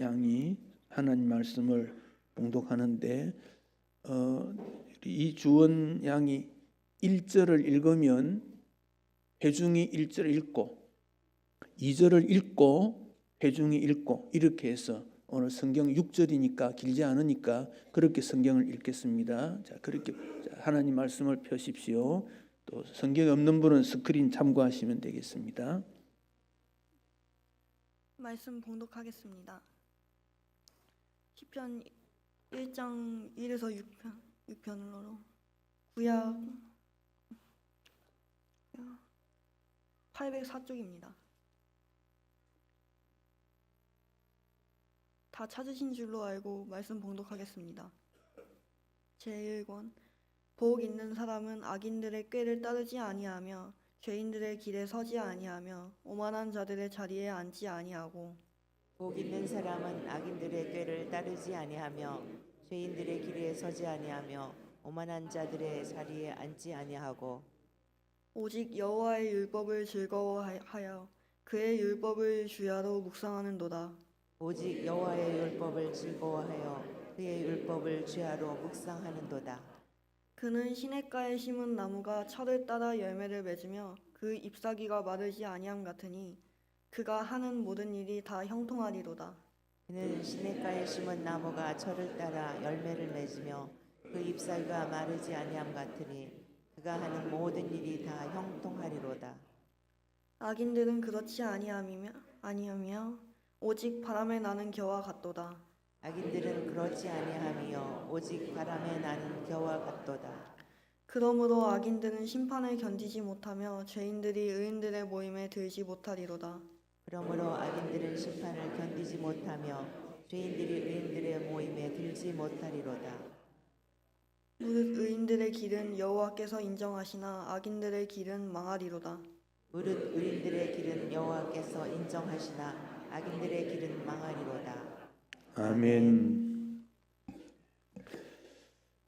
양이 하나님 말씀을 봉독하는데 이 주원 양이 1절을 읽으면 회중이 1절을 읽고 2절을 읽고 회중이 읽고 이렇게 해서 오늘 성경 6절이니까 길지 않으니까 그렇게 성경을 읽겠습니다. 자, 그렇게 하나님 말씀을 펴십시오. 또 성경이 없는 분은 스크린 참고하시면 되겠습니다. 말씀 봉독하겠습니다. 시편 1장 1에서 6편으로 구약 804쪽입니다. 다 찾으신 줄로 알고 말씀 봉독하겠습니다. 제1권 복 있는 사람은 악인들의 꾀를 따르지 아니하며 죄인들의 길에 서지 아니하며 오만한 자들의 자리에 앉지 아니하고 복 있는 사람은 악인들의 꾀를 따르지 아니하며 죄인들의 길에 서지 아니하며 오만한 자들의 자리에 앉지 아니하고 오직 여호와의 율법을 즐거워하여 그의 율법을 주야로 묵상하는도다. 오직 여호와의 율법을 즐거워하여 그의 율법을 주야로 묵상하는도다. 그는 시냇가에 심은 나무가 철을 따라 열매를 맺으며 그 잎사귀가 마르지 아니함 같으니 그가 하는 모든 일이 다 형통하리로다. 그는 시냇가에 심은 나무가 철을 따라 열매를 맺으며 그 잎사귀가 마르지 아니함 같으니 그가 하는 모든 일이 다 형통하리로다. 악인들은 그렇지 아니하며 오직 바람에 나는 겨와 같도다. 악인들은 그렇지 아니하며 오직 바람에 나는 겨와 같도다. 그러므로 악인들은 심판을 견디지 못하며 죄인들이 의인들의 모임에 들지 못하리로다. 그러므로 악인들은 심판을 견디지 못하며 죄인들이 의인들의 모임에 들지 못하리로다. 무릇 의인들의 길은 여호와께서 인정하시나 악인들의 길은 망하리로다. 무릇 의인들의 길은 여호와께서 인정하시나 악인들의 길은 망하리로다. 아멘.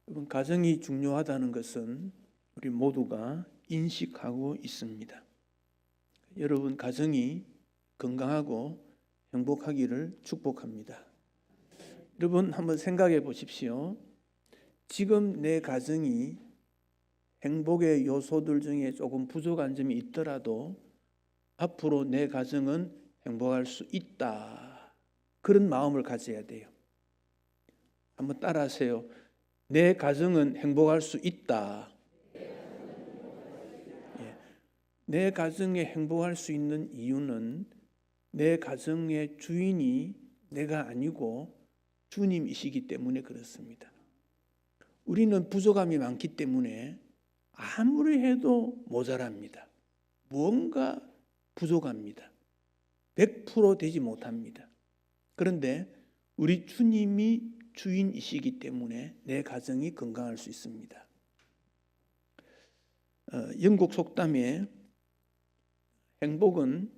여러분, 가정이 중요하다는 것은 우리 모두가 인식하고 있습니다. 여러분 가정이 건강하고 행복하기를 축복합니다. 여러분 한번 생각해 보십시오. 지금 내 가정이 행복의 요소들 중에 조금 부족한 점이 있더라도 앞으로 내 가정은 행복할 수 있다. 그런 마음을 가져야 돼요. 한번 따라하세요. 내 가정은 행복할 수 있다. 내 가정에 행복할 수 있는 이유는 내 가정의 주인이 내가 아니고 주님이시기 때문에 그렇습니다. 우리는 부족함이 많기 때문에 아무리 해도 모자랍니다. 무언가 부족합니다. 100% 되지 못합니다. 그런데 우리 주님이 주인이시기 때문에 내 가정이 건강할 수 있습니다. 영국 속담에 행복은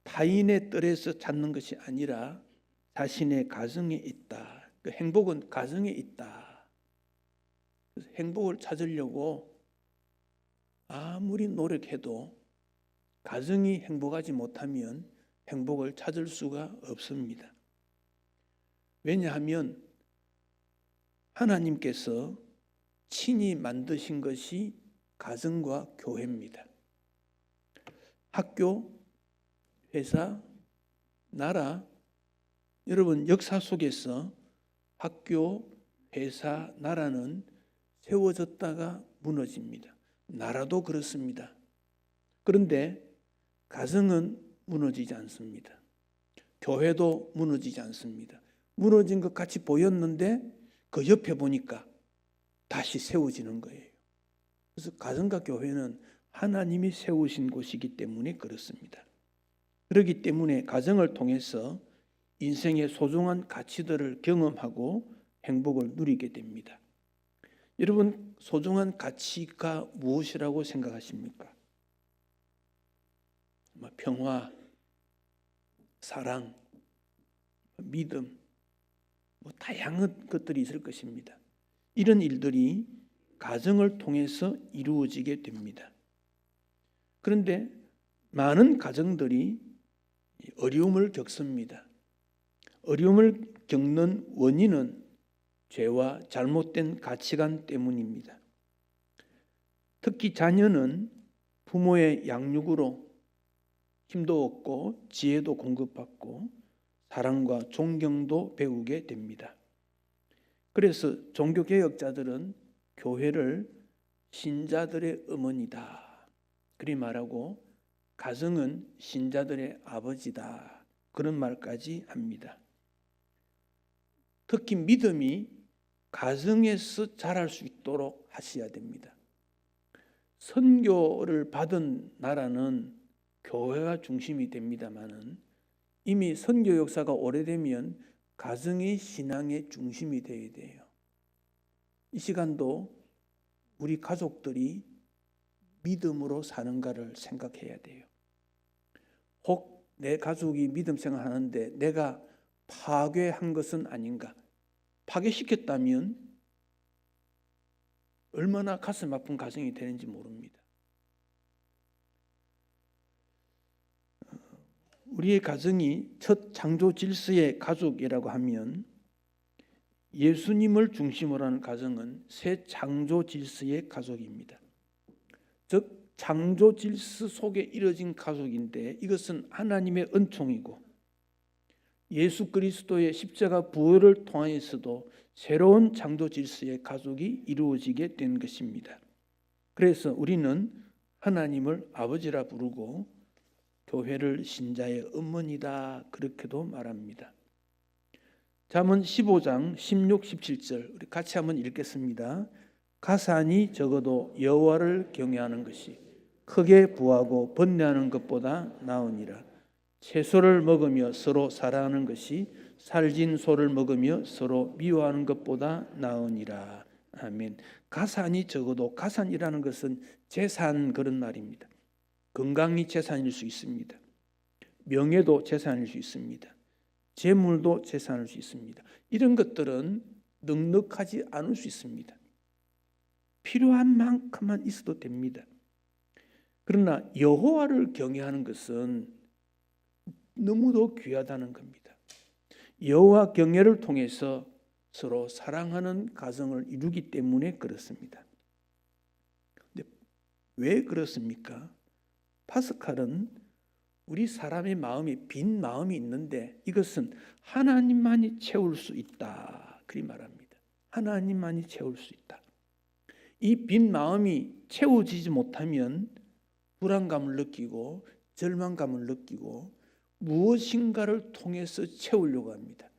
타인의 뜰에서 찾는 것이 아니라 자신의 가정에 있다. 그 행복은 가정에 있다. 그래서 행복을 찾으려고 아무리 노력해도 가정이 행복하지 못하면 행복을 찾을 수가 없습니다. 왜냐하면 하나님께서 친히 만드신 것이 가정과 교회입니다. 학교, 회사, 나라, 여러분 역사 속에서 학교, 회사, 나라는 세워졌다가 무너집니다. 나라도 그렇습니다. 그런데 가정은 무너지지 않습니다. 교회도 무너지지 않습니다. 무너진 것 같이 보였는데 그 옆에 보니까 다시 세워지는 거예요. 그래서 가정과 교회는 하나님이 세우신 곳이기 때문에 그렇습니다. 그렇기 때문에 가정을 통해서 인생의 소중한 가치들을 경험하고 행복을 누리게 됩니다. 여러분, 소중한 가치가 무엇이라고 생각하십니까? 평화, 사랑, 믿음, 다양한 것들이 있을 것입니다. 이런 일들이 가정을 통해서 이루어지게 됩니다. 그런데 많은 가정들이 어려움을 겪습니다. 어려움을 겪는 원인은 죄와 잘못된 가치관 때문입니다. 특히 자녀는 부모의 양육으로 힘도 얻고 지혜도 공급받고 사랑과 존경도 배우게 됩니다. 그래서 종교개혁자들은 교회를 신자들의 어머니다 그리 말하고 가정은 신자들의 아버지다 그런 말까지 합니다. 특히 믿음이 가정에서 자랄 수 있도록 하셔야 됩니다. 선교를 받은 나라는 교회가 중심이 됩니다마는 이미 선교 역사가 오래되면 가정이 신앙의 중심이 되어야 돼요. 이 시간도 우리 가족들이 믿음으로 사는가를 생각해야 돼요. 혹 내 가족이 믿음 생활하는데 내가 파괴한 것은 아닌가? 파괴시켰다면 얼마나 가슴 아픈 가정이 되는지 모릅니다. 우리의 가정이 첫 창조 질서의 가족이라고 하면 예수님을 중심으로 하는 가정은 새 창조 질서의 가족입니다. 즉 창조 질서 속에 이루어진 가족인데 이것은 하나님의 은총이고 예수 그리스도의 십자가 부활을 통하여서도 새로운 창조 질서의 가족이 이루어지게 된 것입니다. 그래서 우리는 하나님을 아버지라 부르고 교회를 신자의 어머니다 그렇게도 말합니다. 잠언 15장 16, 17절 우리 같이 한번 읽겠습니다. 가산이 적어도 여호와를 경외하는 것이 크게 부하고 번뇌하는 것보다 나으니라. 채소를 먹으며 서로 사랑하는 것이 살진 소를 먹으며 서로 미워하는 것보다 나으니라. 아멘. 가산이 적어도 가산이라는 것은 재산 그런 말입니다. 건강이 재산일 수 있습니다. 명예도 재산일 수 있습니다. 재물도 재산일 수 있습니다. 이런 것들은 넉넉하지 않을 수 있습니다. 필요한 만큼만 있어도 됩니다. 그러나 여호와를 경외하는 것은 너무도 귀하다는 겁니다. 여호와 경외를 통해서 서로 사랑하는 가정을 이루기 때문에 그렇습니다. 근데 왜 그렇습니까? 파스칼은 우리 사람의 마음에 빈 마음이 있는데 이것은 하나님만이 채울 수 있다 그리 말합니다. 하나님만이 채울 수 있다. 이 빈 마음이 채워지지 못하면 불안감을 느끼고 절망감을 느끼고 무엇인가를 통해서 채우려고 합니다.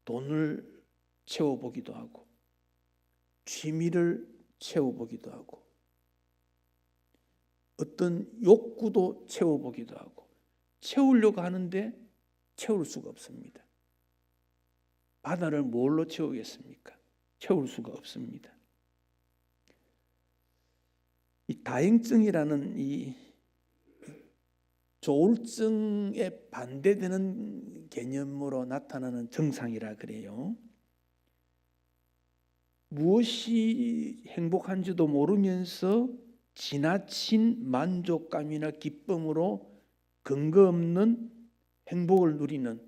돈을 채워보기도 하고 취미를 채워보기도 하고 어떤 욕구도 채워보기도 하고 채우려고 하는데 채울 수가 없습니다. 바다를 뭘로 채우겠습니까? 채울 수가 없습니다. 이 다행증이라는 이 조울증에 반대되는 개념으로 나타나는 증상이라 그래요. 무엇이 행복한지도 모르면서 지나친 만족감이나 기쁨으로 근거 없는 행복을 누리는,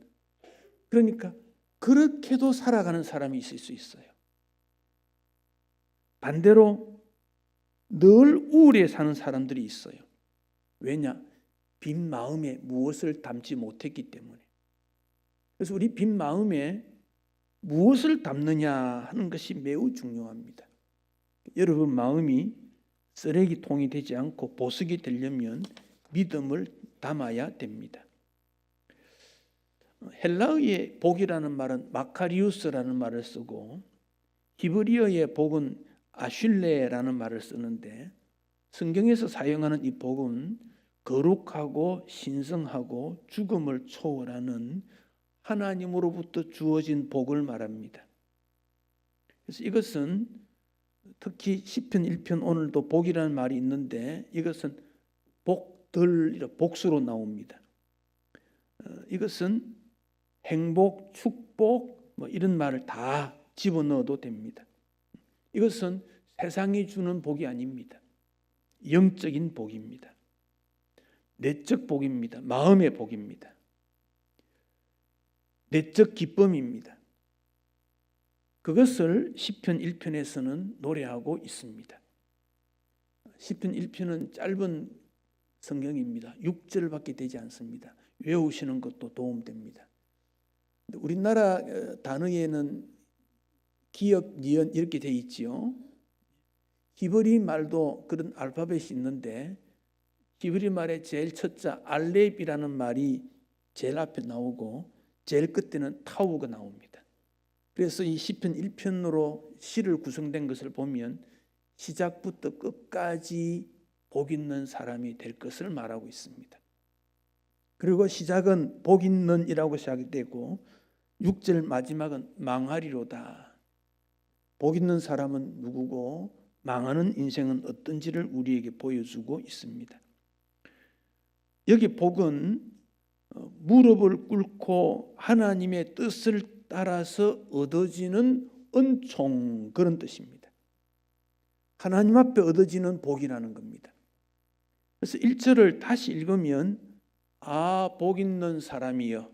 그러니까 그렇게도 살아가는 사람이 있을 수 있어요. 반대로 늘 우울해 사는 사람들이 있어요. 왜냐? 빈 마음에 무엇을 담지 못했기 때문에. 그래서 우리 빈 마음에 무엇을 담느냐 하는 것이 매우 중요합니다. 여러분 마음이 쓰레기통이 되지 않고 보석이 되려면 믿음을 담아야 됩니다. 헬라어의 복이라는 말은 마카리우스라는 말을 쓰고 히브리어의 복은 아슐레라는 말을 쓰는데 성경에서 사용하는 이 복은 거룩하고 신성하고 죽음을 초월하는 하나님으로부터 주어진 복을 말합니다. 그래서 이것은 특히 시편 1편 오늘도 복이라는 말이 있는데 이것은 복들, 복수로 나옵니다. 이것은 행복, 축복 뭐 이런 말을 다 집어넣어도 됩니다. 이것은 세상이 주는 복이 아닙니다. 영적인 복입니다. 내적 복입니다. 마음의 복입니다. 내적 기쁨입니다. 그것을 시편 1편에서는 노래하고 있습니다. 시편 1편은 짧은 성경입니다. 6절밖에 되지 않습니다. 외우시는 것도 도움됩니다. 우리나라 단어에는 기역, 니은 이렇게 돼 있지요. 히브리 말도 그런 알파벳이 있는데 히브리 말의 제일 첫자 알렙이라는 말이 제일 앞에 나오고 제일 끝에는 타우가 나옵니다. 그래서 이 시편 1편으로 시를 구성된 것을 보면 시작부터 끝까지 복 있는 사람이 될 것을 말하고 있습니다. 그리고 시작은 복 있는이라고 시작이 되고 6절 마지막은 망하리로다. 복 있는 사람은 누구고 망하는 인생은 어떤지를 우리에게 보여주고 있습니다. 여기 복은 무릎을 꿇고 하나님의 뜻을 따라서 얻어지는 은총, 그런 뜻입니다. 하나님 앞에 얻어지는 복이라는 겁니다. 그래서 1절을 다시 읽으면 복 있는 사람이여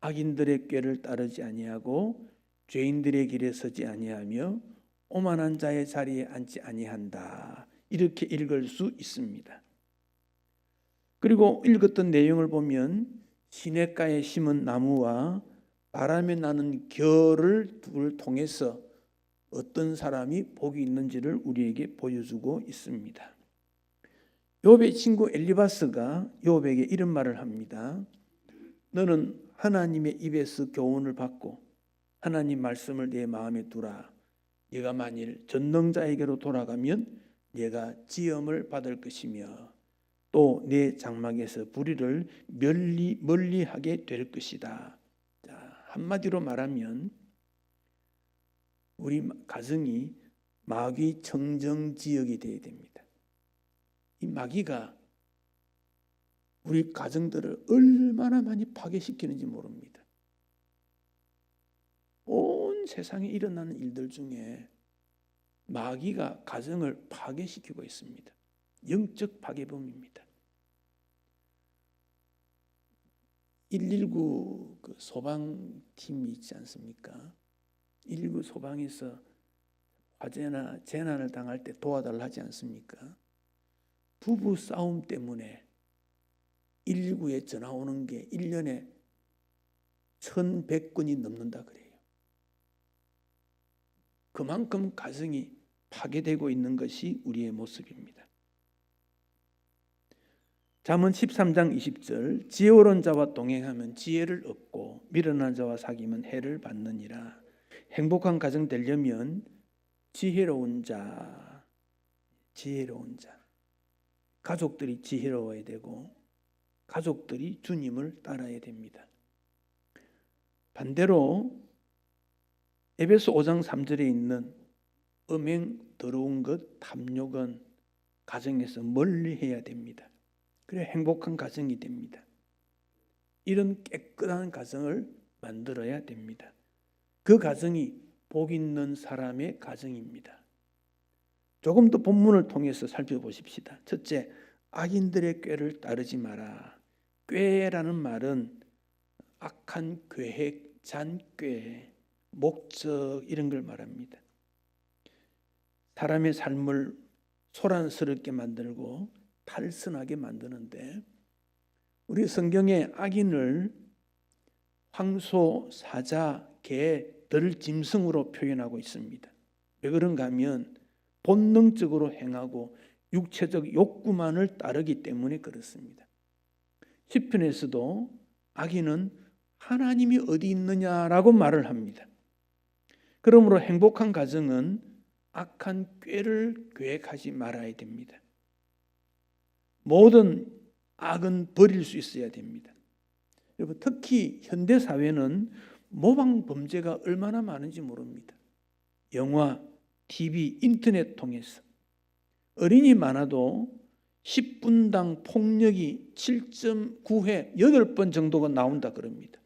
악인들의 꾀를 따르지 아니하고 죄인들의 길에 서지 아니하며 오만한 자의 자리에 앉지 아니한다. 이렇게 읽을 수 있습니다. 그리고 읽었던 내용을 보면 시냇가에 심은 나무와 바람에 나는 겨를 둘을 통해서 어떤 사람이 복이 있는지를 우리에게 보여주고 있습니다. 욥의 친구 엘리바스가 욥에게 이런 말을 합니다. 너는 하나님의 입에서 교훈을 받고 하나님 말씀을 내 마음에 두라. 네가 만일 전능자에게로 돌아가면 네가 지엄을 받을 것이며 또 내 장막에서 불의를 멀리하게 될 것이다. 자, 한마디로 말하면 우리 가정이 마귀 청정 지역이 되어야 됩니다. 이 마귀가 우리 가정들을 얼마나 많이 파괴시키는지 모릅니다. 온 세상에 일어나는 일들 중에 마귀가 가정을 파괴시키고 있습니다. 영적 파괴범입니다. 119 그 소방팀이 있지 않습니까? 119 소방에서 화재나 재난을 당할 때 도와달라 하지 않습니까? 부부 싸움 때문에 119에 전화 오는 게 1년에 1,100건이 넘는다 그래요. 그만큼 가정이 파괴되고 있는 것이 우리의 모습입니다. 잠언 13장 20절 지혜로운 자와 동행하면 지혜를 얻고 미련한 자와 사귀면 해를 받느니라. 행복한 가정 되려면 지혜로운 자, 가족들이 지혜로워야 되고 가족들이 주님을 따라야 됩니다. 반대로 에베소 5장 3절에 있는 음행, 더러운 것, 탐욕은 가정에서 멀리 해야 됩니다. 그래야 행복한 가정이 됩니다. 이런 깨끗한 가정을 만들어야 됩니다. 그 가정이 복 있는 사람의 가정입니다. 조금 더 본문을 통해서 살펴보십시다. 첫째, 악인들의 꾀를 따르지 마라. 꾀라는 말은 악한 계획, 잔꾀, 목적 이런 걸 말합니다. 사람의 삶을 소란스럽게 만들고 탈선하게 만드는데 우리 성경에 악인을 황소, 사자, 개, 들 짐승으로 표현하고 있습니다. 왜 그런가 하면 본능적으로 행하고 육체적 욕구만을 따르기 때문에 그렇습니다. 시편에서도 악인은 하나님이 어디 있느냐라고 말을 합니다. 그러므로 행복한 가정은 악한 꾀를 계획하지 말아야 됩니다. 모든 악은 버릴 수 있어야 됩니다. 여러분, 특히 현대 사회는 모방 범죄가 얼마나 많은지 모릅니다. 영화, TV, 인터넷 통해서 어린이 많아도 10분당 폭력이 7.9회 8번 정도가 나온다 그럽니다.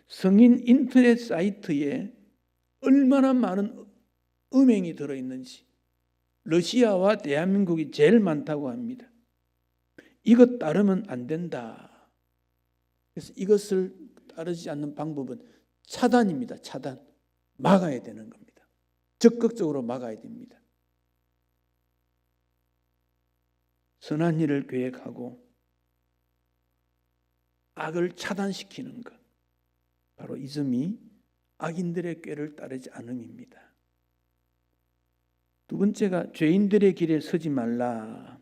성인 인터넷 사이트에 얼마나 많은 음행이 들어있는지 러시아와 대한민국이 제일 많다고 합니다. 이것 따르면 안 된다. 그래서 이것을 따르지 않는 방법은 차단입니다. 차단. 막아야 되는 겁니다. 적극적으로 막아야 됩니다. 선한 일을 계획하고 악을 차단시키는 것. 바로 이 점이 악인들의 꾀를 따르지 않음입니다. 두 번째가 죄인들의 길에 서지 말라.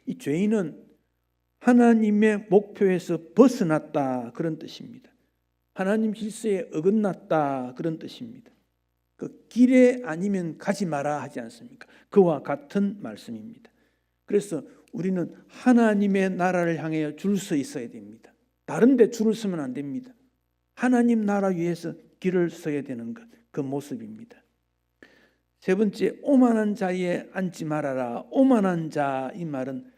이 죄인은 하나님의 목표에서 벗어났다 그런 뜻입니다. 하나님 질서에 어긋났다 그런 뜻입니다. 그 길에 아니면 가지 마라 하지 않습니까? 그와 같은 말씀입니다. 그래서 우리는 하나님의 나라를 향해 줄 서 있어야 됩니다. 다른 데 줄을 서면 안 됩니다. 하나님 나라 위해서 길을 서야 되는 것, 그 모습입니다. 세 번째, 오만한 자리에 앉지 말아라. 오만한 자, 이 말은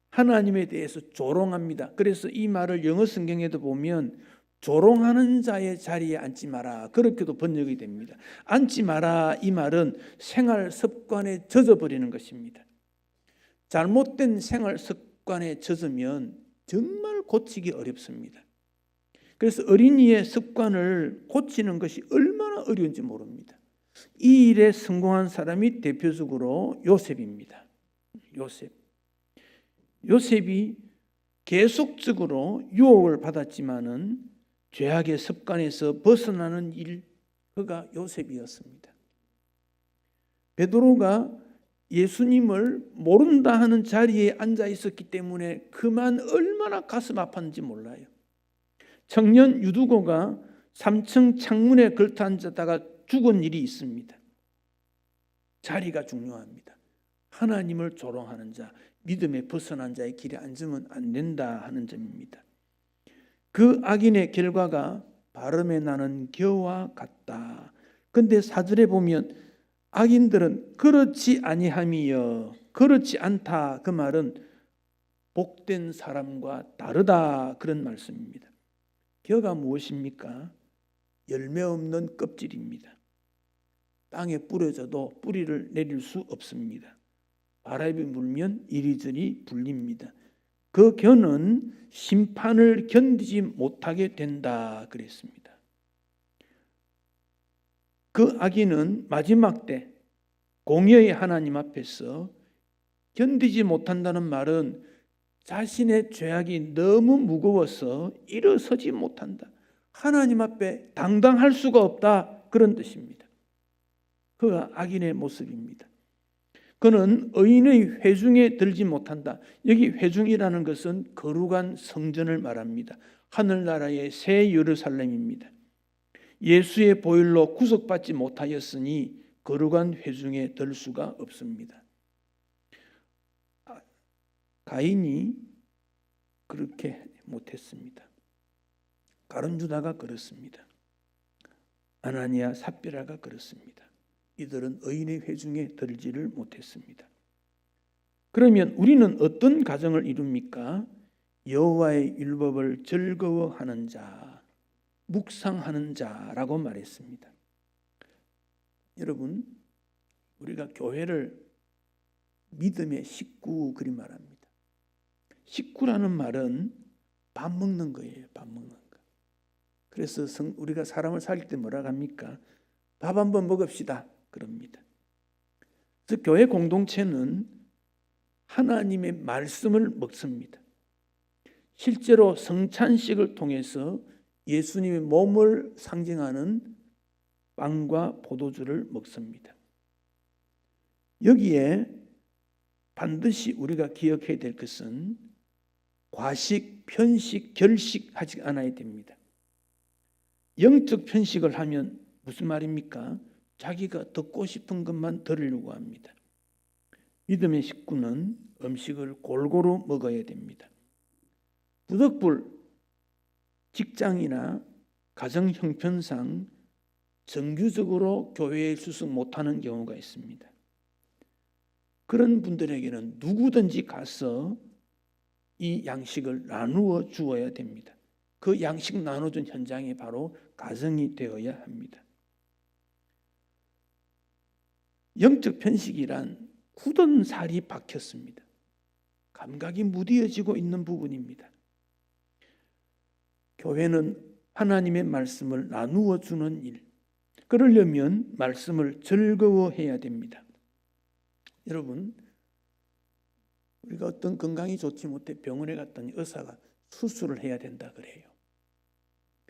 하나님에 대해서 조롱합니다. 그래서 이 말을 영어 성경에도 보면 조롱하는 자의 자리에 앉지 마라, 그렇게도 번역이 됩니다. 앉지 마라, 이 말은 생활 습관에 젖어버리는 것입니다. 잘못된 생활 습관에 젖으면 정말 고치기 어렵습니다. 그래서 어린이의 습관을 고치는 것이 얼마나 어려운지 모릅니다. 이 일에 성공한 사람이 대표적으로 요셉입니다. 요셉이 계속적으로 유혹을 받았지만은 죄악의 습관에서 벗어나는 일, 그가 요셉이었습니다. 베드로가 예수님을 모른다 하는 자리에 앉아 있었기 때문에 그만 얼마나 가슴 아팠는지 몰라요. 청년 유두고가 3층 창문에 걸터 앉았다가 죽은 일이 있습니다. 자리가 중요합니다. 하나님을 조롱하는 자, 믿음에 벗어난 자의 길에 앉으면 안 된다 하는 점입니다. 그 악인의 결과가 바람에 나는 겨와 같다. 그런데 4절에 보면 악인들은 그렇지 아니함이여, 그렇지 않다, 그 말은 복된 사람과 다르다 그런 말씀입니다. 겨가 무엇입니까? 열매 없는 껍질입니다. 땅에 뿌려져도 뿌리를 내릴 수 없습니다. 바람이 불면 이리저리 불립니다. 그 겨는 심판을 견디지 못하게 된다 그랬습니다. 그 악인은 마지막 때 공의의 하나님 앞에서 견디지 못한다는 말은 자신의 죄악이 너무 무거워서 일어서지 못한다. 하나님 앞에 당당할 수가 없다, 그런 뜻입니다. 그가 악인의 모습입니다. 그는 의인의 회중에 들지 못한다. 여기 회중이라는 것은 거룩한 성전을 말합니다. 하늘나라의 새 예루살렘입니다. 예수의 보혈로 구속받지 못하였으니 거룩한 회중에 들 수가 없습니다. 가인이 그렇게 못했습니다. 가룟유다가 그렇습니다. 아나니아 삽비라가 그렇습니다. 이들은 의인의 회중에 들지를 못했습니다. 그러면 우리는 어떤 가정을 이룹니까? 여호와의 율법을 즐거워하는 자, 묵상하는 자라고 말했습니다. 여러분, 우리가 교회를 믿음의 식구 그리 말합니다. 식구라는 말은 밥 먹는 거예요. 밥 먹는 거. 그래서 우리가 사람을 살릴 때 뭐라고 합니까? 밥 한번 먹읍시다 그럽니다. 그래서 교회 공동체는 하나님의 말씀을 먹습니다. 실제로 성찬식을 통해서 예수님의 몸을 상징하는 빵과 포도주를 먹습니다. 여기에 반드시 우리가 기억해야 될 것은 과식, 편식, 결식하지 않아야 됩니다. 영적 편식을 하면 무슨 말입니까? 자기가 듣고 싶은 것만 들으려고 합니다. 믿음의 식구는 음식을 골고루 먹어야 됩니다. 부득불 직장이나 가정 형편상 정규적으로 교회에 출석 못하는 경우가 있습니다. 그런 분들에게는 누구든지 가서 이 양식을 나누어 주어야 됩니다. 그 양식 나눠준 현장이 바로 가정이 되어야 합니다. 영적 편식이란 굳은 살이 박혔습니다. 감각이 무뎌지고 있는 부분입니다. 교회는 하나님의 말씀을 나누어 주는 일, 그러려면 말씀을 즐거워해야 됩니다. 여러분, 우리가 어떤 건강이 좋지 못해 병원에 갔더니 의사가 수술을 해야 된다 그래요.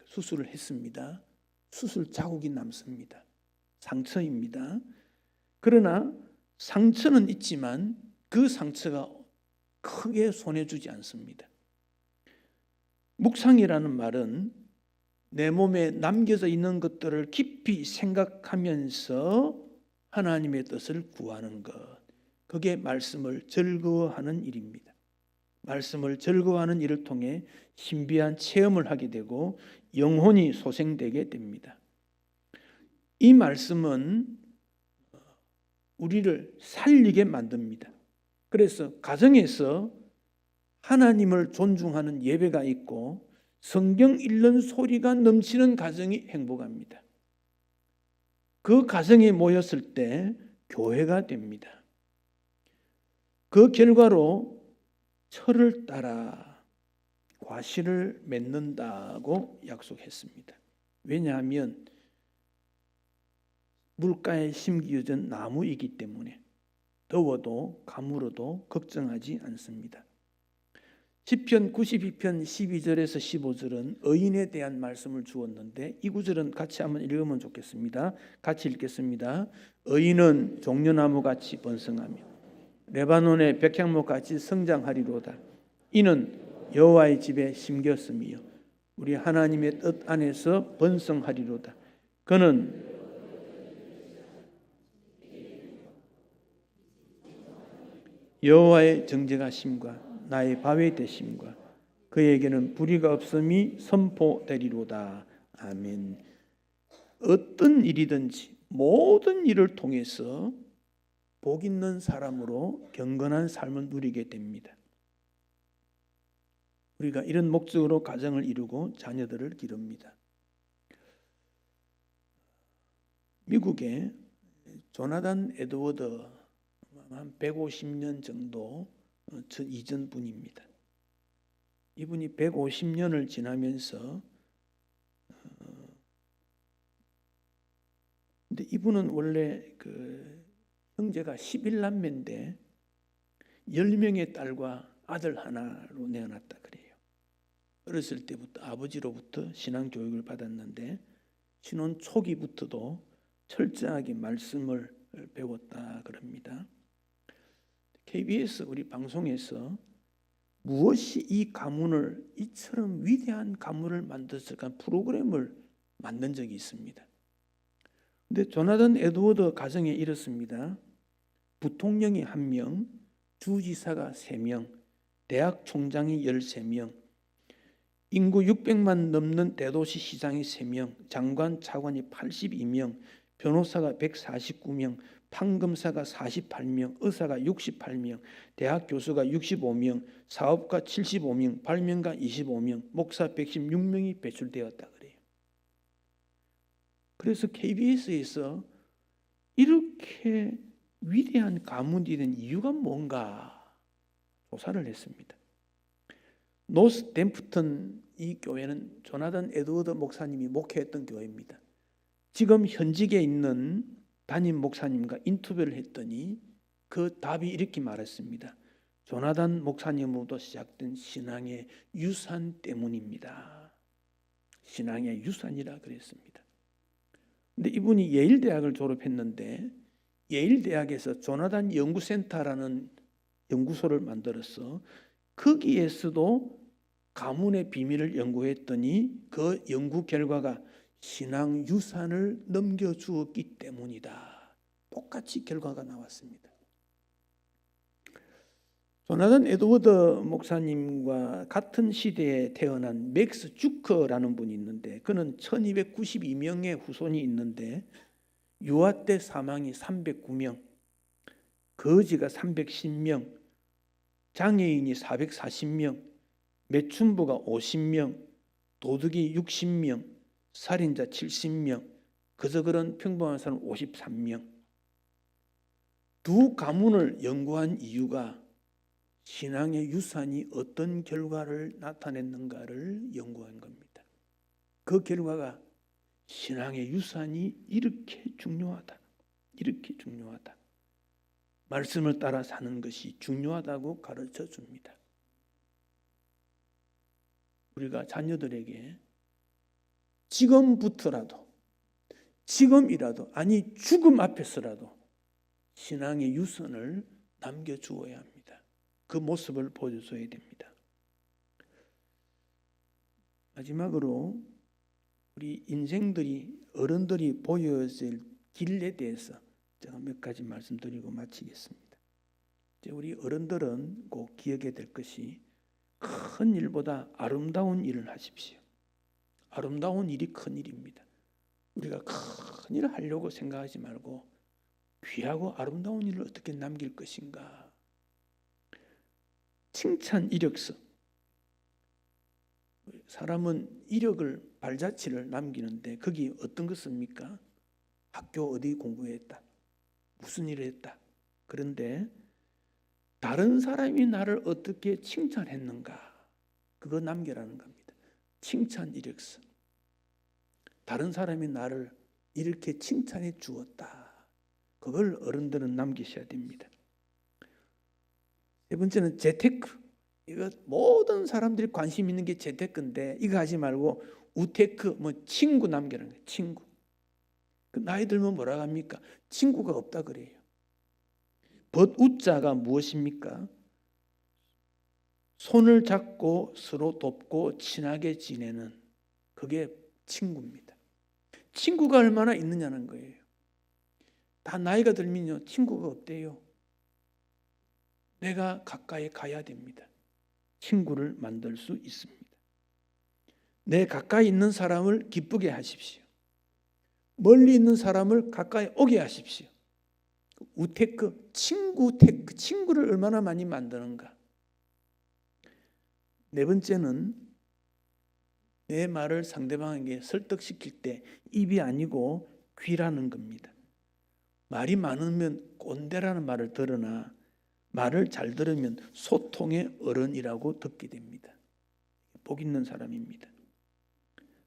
수술을 했습니다. 수술 자국이 남습니다. 상처입니다. 그러나 상처는 있지만 그 상처가 크게 손해주지 않습니다. 묵상이라는 말은 내 몸에 남겨져 있는 것들을 깊이 생각하면서 하나님의 뜻을 구하는 것, 그게 말씀을 즐거워하는 일입니다. 말씀을 즐거워하는 일을 통해 신비한 체험을 하게 되고 영혼이 소생되게 됩니다. 이 말씀은 우리를 살리게 만듭니다. 그래서 가정에서 하나님을 존중하는 예배가 있고 성경 읽는 소리가 넘치는 가정이 행복합니다. 그 가정에 모였을 때 교회가 됩니다. 그 결과로 철을 따라 과실을 맺는다고 약속했습니다. 왜냐하면 물가에 심기어진 나무이기 때문에 더워도 가물어도 걱정하지 않습니다. 시편 92편 12절에서 15절은 의인에 대한 말씀을 주었는데 이 구절은 같이 한번 읽으면 좋겠습니다. 같이 읽겠습니다. 의인은 종려나무같이 번성하며 레바논의 백향목같이 성장하리로다. 이는 여호와의 집에 심겼으며 우리 하나님의 뜻 안에서 번성하리로다. 그는 여호와의 정죄하심과 나의 바위 되심과 그에게는 불의가 없음이 선포되리로다. 아멘. 어떤 일이든지 모든 일을 통해서 복 있는 사람으로 경건한 삶을 누리게 됩니다. 우리가 이런 목적으로 가정을 이루고 자녀들을 기릅니다. 미국의 조나단 에드워드 한 150년 정도 이전 분입니다. 이분이 150년을 지나면서 근데 이분은 원래 그 형제가 11남매인데 10명의 딸과 아들 하나로 내어놨다 그래요. 어렸을 때부터 아버지로부터 신앙 교육을 받았는데 신혼 초기부터도 철저하게 말씀을 배웠다 그럽니다. KBS 우리 방송에서 무엇이 이 가문을 이처럼 위대한 가문을 만들었을까 프로그램을 만든 적이 있습니다. 근데 조나단 에드워드 가정에 이렇습니다. 부통령이 1명, 주지사가 3명, 대학 총장이 13명, 인구 600만 넘는 대도시 시장이 3명, 장관 차관이 82명, 변호사가 149명, 판검사가 48명, 의사가 68명, 대학 교수가 65명, 사업가 75명, 발명가 25명, 목사 116명이 배출되었다 그래요. 그래서 KBS에서 이렇게 위대한 가문이 된 이유가 뭔가 조사를 했습니다. 노스댐프턴 이 교회는 조나단 에드워드 목사님이 목회했던 교회입니다. 지금 현직에 있는 담임 목사님과 인터뷰를 했더니 그 답이 이렇게 말했습니다. 조나단 목사님으로부터 시작된 신앙의 유산 때문입니다. 신앙의 유산이라 그랬습니다. 근데 이분이 예일대학을 졸업했는데 예일대학에서 조나단 연구센터라는 연구소를 만들어서 거기에서도 가문의 비밀을 연구했더니 그 연구 결과가 신앙 유산을 넘겨주었기 때문이다. 똑같이 결과가 나왔습니다. 조나단 에드워드 목사님과 같은 시대에 태어난 맥스 주커라는 분이 있는데 그는 1292명의 후손이 있는데 유아 때 사망이 309명, 거지가 310명, 장애인이 440명, 매춘부가 50명, 도둑이 60명, 살인자 70명, 그저 그런 평범한 사람 53명. 두 가문을 연구한 이유가 신앙의 유산이 어떤 결과를 나타냈는가를 연구한 겁니다. 그 결과가 신앙의 유산이 이렇게 중요하다. 이렇게 중요하다. 말씀을 따라 사는 것이 중요하다고 가르쳐 줍니다. 우리가 자녀들에게 지금부터라도, 지금이라도, 아니 죽음 앞에서라도 신앙의 유산을 남겨주어야 합니다. 그 모습을 보여줘야 됩니다. 마지막으로 우리 인생들이, 어른들이 보여야 될 길에 대해서 제가 몇 가지 말씀드리고 마치겠습니다. 이제 우리 어른들은 꼭 기억해야 될 것이 큰 일보다 아름다운 일을 하십시오. 아름다운 일이 큰 일입니다. 우리가 큰 일을 하려고 생각하지 말고 귀하고 아름다운 일을 어떻게 남길 것인가. 칭찬 이력서. 사람은 이력을, 발자취를 남기는데 거기 어떤 것 씁니까? 학교 어디 공부했다, 무슨 일을 했다. 그런데 다른 사람이 나를 어떻게 칭찬했는가, 그거 남겨라는 겁니다. 칭찬 이력서. 다른 사람이 나를 이렇게 칭찬해 주었다. 그걸 어른들은 남기셔야 됩니다. 세 번째는 재테크. 이거 모든 사람들이 관심 있는 게 재테크인데 이거 하지 말고 우테크, 친구 남기라는 거예요. 친구. 그 나이 들면 뭐라 합니까? 친구가 없다 그래요. 벗우자가 무엇입니까? 손을 잡고 서로 돕고 친하게 지내는, 그게 친구입니다. 친구가 얼마나 있느냐는 거예요. 다 나이가 들면요, 친구가 없대요. 내가 가까이 가야 됩니다. 친구를 만들 수 있습니다. 내 가까이 있는 사람을 기쁘게 하십시오. 멀리 있는 사람을 가까이 오게 하십시오. 우테크, 친구테크, 친구를 얼마나 많이 만드는가. 네 번째는 내 말을 상대방에게 설득시킬 때 입이 아니고 귀라는 겁니다. 말이 많으면 꼰대라는 말을 들으나 말을 잘 들으면 소통의 어른이라고 듣게 됩니다. 복 있는 사람입니다.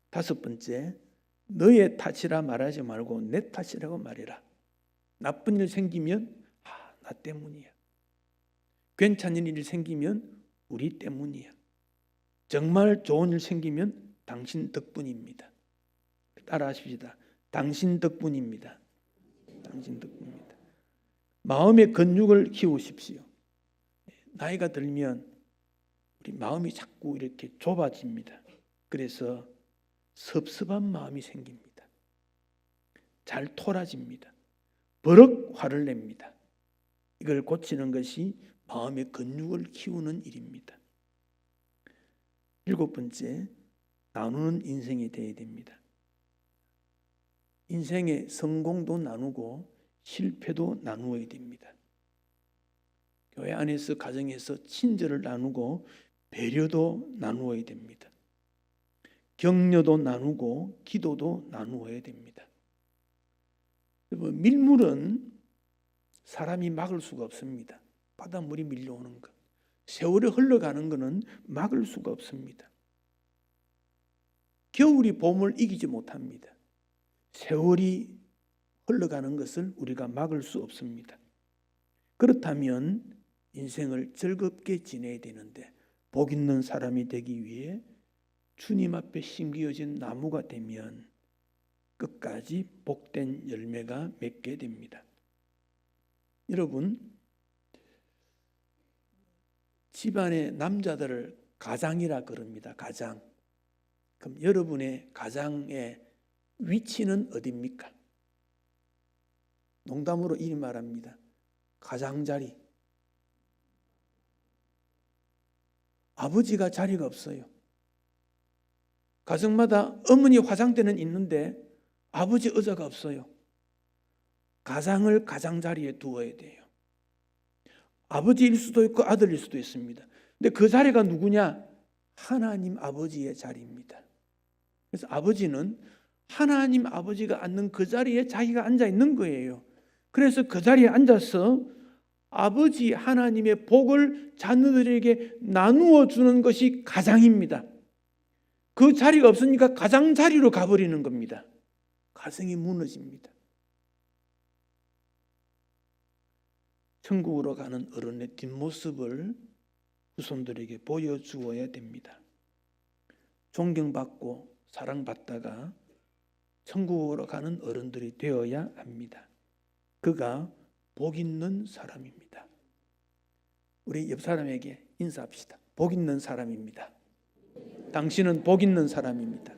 다섯 번째, 너의 탓이라 말하지 말고 내 탓이라고 말해라. 나쁜 일 생기면 나 때문이야. 괜찮은 일 생기면 우리 때문이야. 정말 좋은 일 생기면 당신 덕분입니다. 따라하십시다. 당신 덕분입니다. 당신 덕분입니다. 마음의 근육을 키우십시오. 나이가 들면 우리 마음이 자꾸 이렇게 좁아집니다. 그래서 섭섭한 마음이 생깁니다. 잘 토라집니다. 버럭 화를 냅니다. 이걸 고치는 것이 마음의 근육을 키우는 일입니다. 일곱 번째, 나누는 인생이 되어야 됩니다. 인생의 성공도 나누고 실패도 나누어야 됩니다. 교회 안에서, 가정에서 친절을 나누고 배려도 나누어야 됩니다. 격려도 나누고 기도도 나누어야 됩니다. 밀물은 사람이 막을 수가 없습니다. 바닷물이 밀려오는 것, 세월이 흘러가는 것은 막을 수가 없습니다. 겨울이 봄을 이기지 못합니다. 세월이 흘러가는 것을 우리가 막을 수 없습니다. 그렇다면 인생을 즐겁게 지내야 되는데 복 있는 사람이 되기 위해 주님 앞에 심기어진 나무가 되면 끝까지 복된 열매가 맺게 됩니다. 여러분, 집안의 남자들을 가장이라 그럽니다. 가장. 그럼 여러분의 가장의 위치는 어디입니까? 농담으로 이 말합니다. 가장자리. 아버지가 자리가 없어요. 가정마다 어머니 화장대는 있는데 아버지 의자가 없어요. 가장을 가장자리에 두어야 돼요. 아버지일 수도 있고 아들일 수도 있습니다. 근데 그 자리가 누구냐? 하나님 아버지의 자리입니다. 그래서 아버지는 하나님 아버지가 앉는 그 자리에 자기가 앉아 있는 거예요. 그래서 그 자리에 앉아서 아버지 하나님의 복을 자녀들에게 나누어 주는 것이 가장입니다. 그 자리가 없으니까 가장자리로 가버리는 겁니다. 가정이 무너집니다. 천국으로 가는 어른의 뒷모습을 후손들에게 보여주어야 됩니다. 존경받고 사랑받다가 천국으로 가는 어른들이 되어야 합니다. 그가 복 있는 사람입니다. 우리 옆 사람에게 인사합시다. 복 있는 사람입니다. 당신은 복 있는 사람입니다.